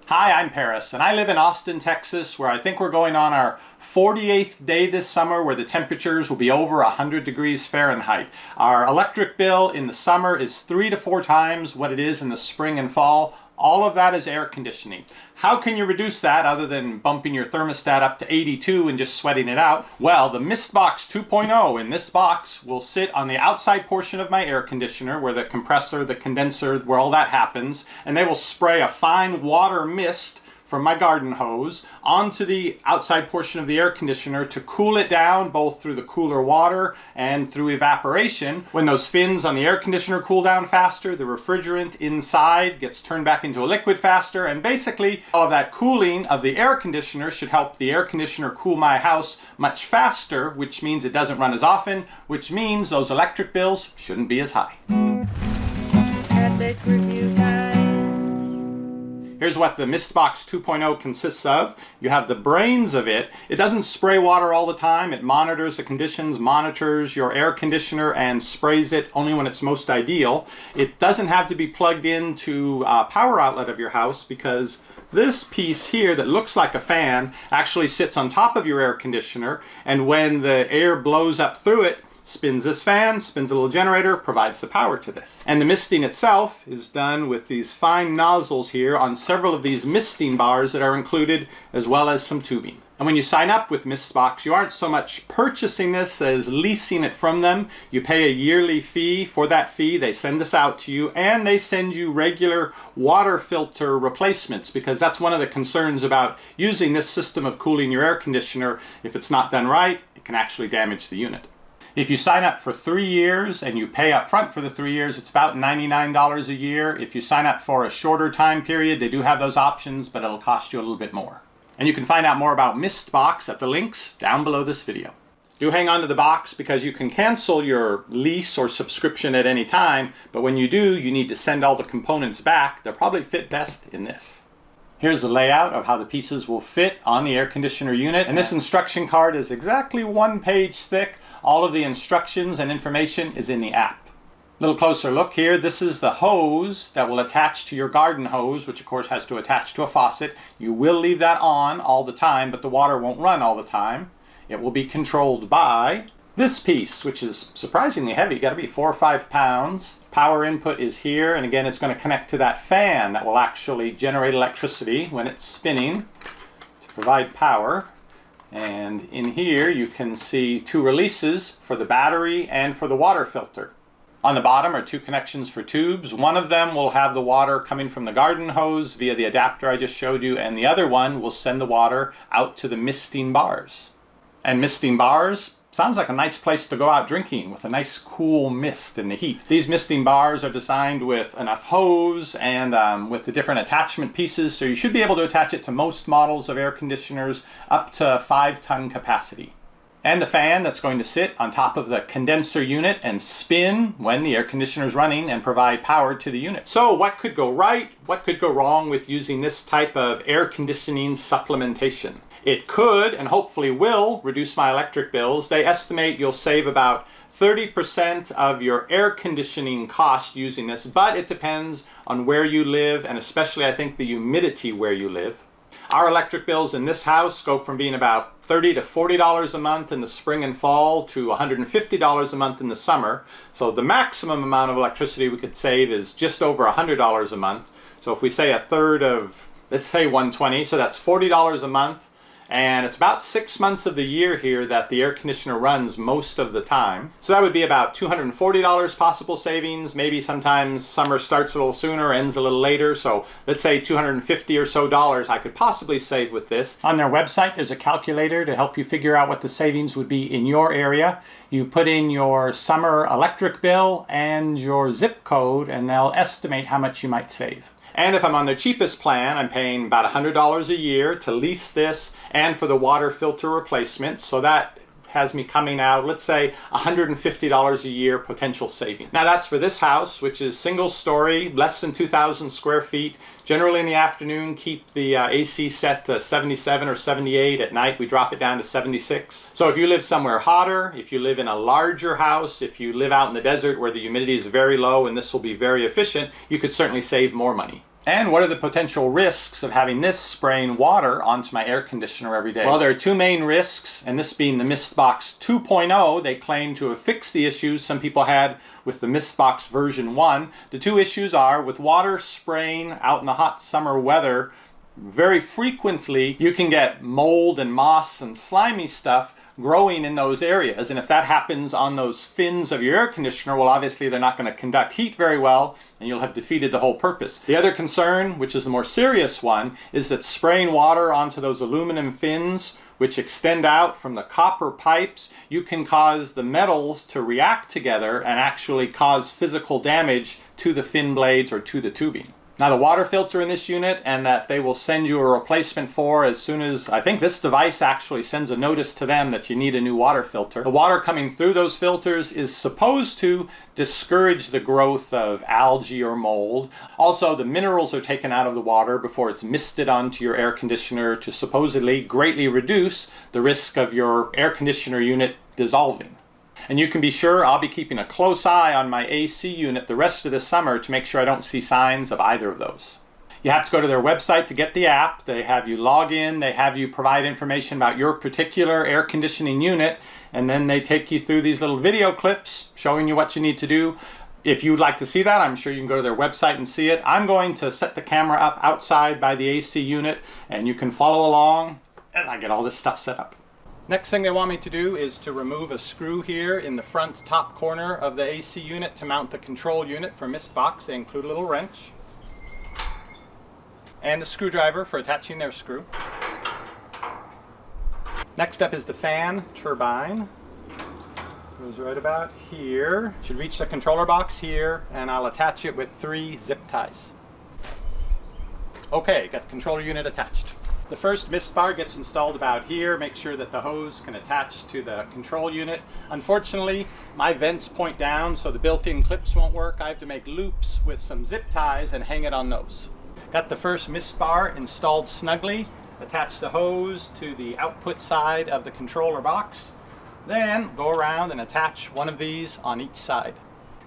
Hi, I'm Paris, and I live in Austin, Texas, where I think we're going on our 48th day this summer where the temperatures will be over 100 degrees Fahrenheit. Our electric bill in the summer is 3 to 4 times what it is in the spring and fall. All of that is air conditioning. How can you reduce that other than bumping your thermostat up to 82 and just sweating it out? Well, the Mistbox 2.0 in this box will sit on the outside portion of my air conditioner where the compressor, the condenser, where all that happens, and they will spray a fine water mist from my garden hose onto the outside portion of the air conditioner to cool it down both through the cooler water and through evaporation. When those fins on the air conditioner cool down faster, the refrigerant inside gets turned back into a liquid faster, and basically all of that cooling of the air conditioner should help the air conditioner cool my house much faster, which means it doesn't run as often, which means those electric bills shouldn't be as high. Epic Review Guys. Here's what the Mistbox 2.0 consists of. You have the brains of it. It doesn't spray water all the time. It monitors the conditions, monitors your air conditioner, and sprays it only when it's most ideal. It doesn't have to be plugged into a power outlet of your house because this piece here that looks like a fan actually sits on top of your air conditioner, and when the air blows up through it, spins this fan, spins a little generator, provides the power to this. And the misting itself is done with these fine nozzles here on several of these misting bars that are included, as well as some tubing. And when you sign up with Mistbox, you aren't so much purchasing this as leasing it from them. You pay a yearly fee. For that fee, they send this out to you, and they send you regular water filter replacements, because that's one of the concerns about using this system of cooling your air conditioner. If it's not done right, it can actually damage the unit. If you sign up for 3 years and you pay up front for the 3 years, it's about $99 a year. If you sign up for a shorter time period, they do have those options, but it'll cost you a little bit more. And you can find out more about Mistbox at the links down below this video. Do hang on to the box because you can cancel your lease or subscription at any time, but when you do, you need to send all the components back. They'll probably fit best in this. Here's the layout of how the pieces will fit on the air conditioner unit. And this instruction card is exactly 1 page thick. All of the instructions and information is in the app. Little closer look here. This is the hose that will attach to your garden hose, which of course has to attach to a faucet. You will leave that on all the time, but the water won't run all the time. It will be controlled by this piece, which is surprisingly heavy. Got to be 4 or 5 pounds. Power input is here, and again, it's going to connect to that fan that will actually generate electricity when it's spinning to provide power. And in here, you can see 2 releases for the battery and for the water filter. On the bottom are 2 connections for tubes. One of them will have the water coming from the garden hose via the adapter I just showed you, and the other one will send the water out to the misting bars. And misting bars sounds like a nice place to go out drinking with a nice cool mist in the heat. These misting bars are designed with enough hose and with the different attachment pieces, so you should be able to attach it to most models of air conditioners up to 5-ton capacity. And the fan that's going to sit on top of the condenser unit and spin when the air conditioner is running and provide power to the unit. So what could go right? What could go wrong with using this type of air conditioning supplementation? It could, and hopefully will, reduce my electric bills. They estimate you'll save about 30% of your air conditioning cost using this, but it depends on where you live, and especially I think the humidity where you live. Our electric bills in this house go from being about $30 to $40 a month in the spring and fall to $150 a month in the summer. So the maximum amount of electricity we could save is just over $100 a month. So if we say a third of, let's say $120, so that's $40 a month. And it's about 6 months of the year here that the air conditioner runs most of the time. So that would be about $240 possible savings. Maybe sometimes summer starts a little sooner, ends a little later. So let's say $250 or so I could possibly save with this. On their website, there's a calculator to help you figure out what the savings would be in your area. You put in your summer electric bill and your zip code, and they'll estimate how much you might save. And if I'm on the cheapest plan, I'm paying about $100 a year to lease this and for the water filter replacement. So that has me coming out, let's say, $150 a year potential savings. Now that's for this house, which is single story, less than 2,000 square feet. Generally in the afternoon, keep the AC set to 77 or 78. At night, we drop it down to 76. So if you live somewhere hotter, if you live in a larger house, if you live out in the desert where the humidity is very low and this will be very efficient, you could certainly save more money. And what are the potential risks of having this spraying water onto my air conditioner every day? Well, there are two main risks, and this being the Mistbox 2.0, they claim to have fixed the issues some people had with the Mistbox version 1. The two issues are with water spraying out in the hot summer weather, very frequently you can get mold and moss and slimy stuff growing in those areas, and if that happens on those fins of your air conditioner, well, obviously they're not going to conduct heat very well, and you'll have defeated the whole purpose. The other concern, which is the more serious one, is that spraying water onto those aluminum fins, which extend out from the copper pipes, you can cause the metals to react together and actually cause physical damage to the fin blades or to the tubing. Now, the water filter in this unit, and that they will send you a replacement for as soon as, I think this device actually sends a notice to them that you need a new water filter. The water coming through those filters is supposed to discourage the growth of algae or mold. Also, the minerals are taken out of the water before it's misted onto your air conditioner to supposedly greatly reduce the risk of your air conditioner unit dissolving. And you can be sure I'll be keeping a close eye on my AC unit the rest of the summer to make sure I don't see signs of either of those. You have to go to their website to get the app. They have you log in, they have you provide information about your particular air conditioning unit, and then they take you through these little video clips showing you what you need to do. If you'd like to see that, I'm sure you can go to their website and see it. I'm going to set the camera up outside by the AC unit, and you can follow along as I get all this stuff set up. Next thing they want me to do is to remove a screw here in the front top corner of the AC unit to mount the control unit for Mistbox. They include a little wrench and a screwdriver for attaching their screw. Next up is the fan turbine. Goes right about here. Should reach the controller box here, and I'll attach it with 3 zip ties. Okay, got the controller unit attached. The first mist bar gets installed about here. Make sure that the hose can attach to the control unit. Unfortunately, my vents point down, so the built-in clips won't work. I have to make loops with some zip ties and hang it on those. Got the first mist bar installed snugly. Attach the hose to the output side of the controller box. Then go around and attach one of these on each side.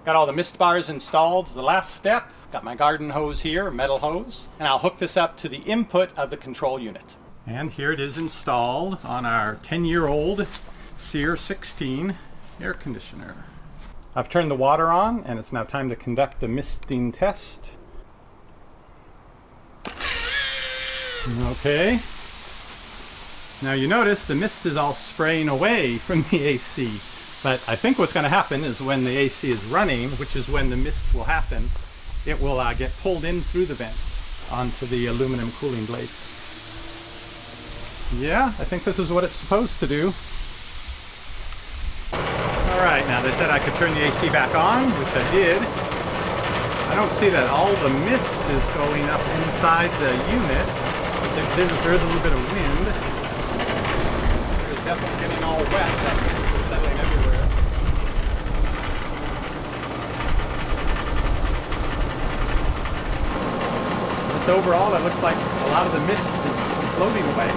Got all the mist bars installed. The last step, got my garden hose here, metal hose, and I'll hook this up to the input of the control unit. And here it is installed on our 10-year-old SEER 16 air conditioner. I've turned the water on, and it's now time to conduct the misting test. Okay. Now you notice the mist is all spraying away from the AC. But I think what's going to happen is when the AC is running, which is when the mist will happen, it will get pulled in through the vents onto the aluminum cooling blades. Yeah, I think this is what it's supposed to do. All right, now they said I could turn the AC back on, which I did. I don't see that all the mist is going up inside the unit. There is a little bit of wind. It's definitely getting all wet. That mist is settling everywhere. Just overall, it looks like a lot of the mist is floating away.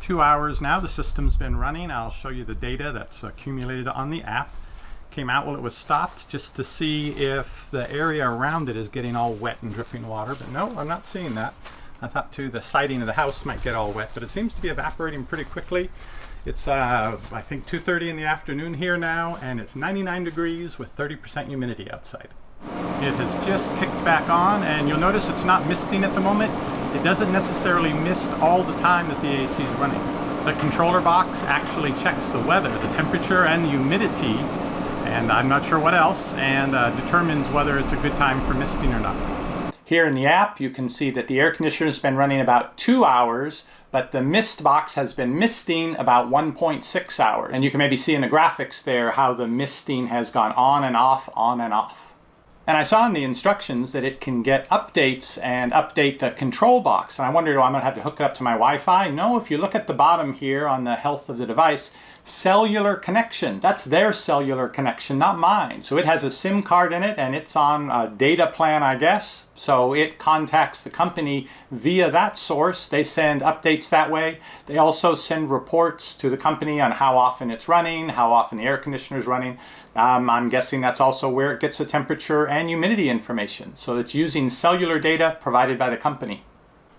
2 hours now, the system's been running. I'll show you the data that's accumulated on the app. Came out while it was stopped just to see if the area around it is getting all wet and dripping water, but no, I'm not seeing that. I thought too the siding of the house might get all wet, but it seems to be evaporating pretty quickly. It's I think 2:30 in the afternoon here now, and it's 99 degrees with 30% humidity outside. It has just kicked back on, and you'll notice it's not misting at the moment. It doesn't necessarily mist all the time that the AC is running. The controller box actually checks the weather, the temperature and the humidity, and I'm not sure what else, and determines whether it's a good time for misting or not. Here in the app, you can see that the air conditioner has been running about 2 hours, but the Mistbox has been misting about 1.6 hours. And you can maybe see in the graphics there how the misting has gone on and off, on and off. And I saw in the instructions that it can get updates and update the control box. And I wondered, I'm going to have to hook it up to my Wi-Fi? No, if you look at the bottom here on the health of the device, cellular connection. That's their cellular connection, not mine. So it has a SIM card in it and it's on a data plan, I guess. So it contacts the company via that source. They send updates that way. They also send reports to the company on how often it's running, how often the air conditioner is running. I'm guessing that's also where it gets the temperature and humidity information. So it's using cellular data provided by the company.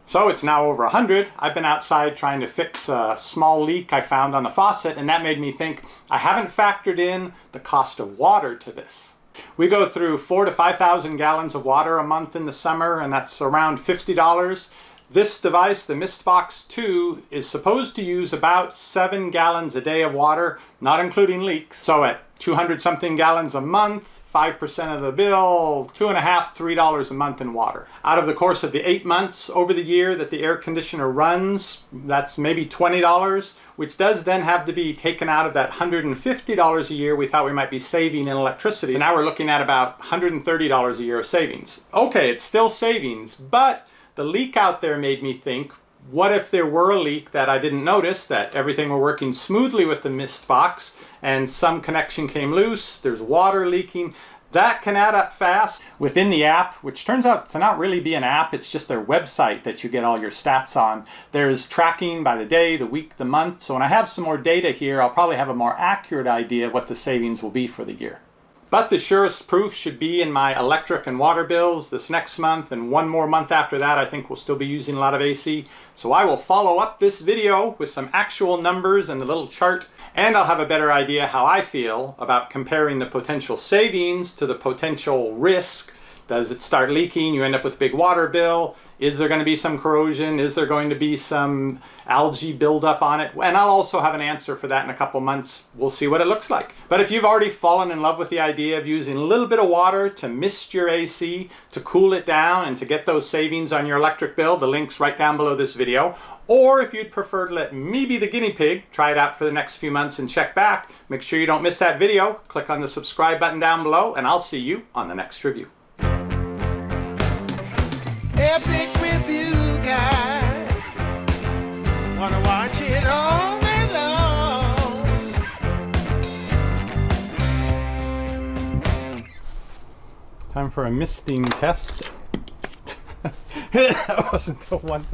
So it's now over 100. I've been outside trying to fix a small leak I found on the faucet, and that made me think I haven't factored in the cost of water to this. We go through 4,000 to 5,000 gallons of water a month in the summer, and that's around $50. This device, the Mistbox 2, is supposed to use about 7 gallons a day of water, not including leaks. So at 200 something gallons a month, 5% of the bill, $2.50, $3 a month in water. Out of the course of the 8 months over the year that the air conditioner runs, that's maybe $20, which does then have to be taken out of that $150 a year we thought we might be saving in electricity. So now we're looking at about $130 a year of savings. Okay, it's still savings, but the leak out there made me think, what if there were a leak that I didn't notice, that everything were working smoothly with the Mistbox and some connection came loose, there's water leaking. That can add up fast. Within the app, which turns out to not really be an app, it's just their website that you get all your stats on. There's tracking by the day, the week, the month. So when I have some more data here, I'll probably have a more accurate idea of what the savings will be for the year. But the surest proof should be in my electric and water bills this next month, and one more month after that I think we'll still be using a lot of AC. So I will follow up this video with some actual numbers and a little chart, and I'll have a better idea how I feel about comparing the potential savings to the potential risk. Does it start leaking? You end up with a big water bill. Is there going to be some corrosion? Is there going to be some algae buildup on it? And I'll also have an answer for that in a couple months. We'll see what it looks like. But if you've already fallen in love with the idea of using a little bit of water to mist your AC, to cool it down and to get those savings on your electric bill, the link's right down below this video. Or if you'd prefer to let me be the guinea pig, try it out for the next few months and check back. Make sure you don't miss that video. Click on the subscribe button down below and I'll see you on the next review. Epic Review Guys, wanna watch it all night long. Time for a misting test. That wasn't the one.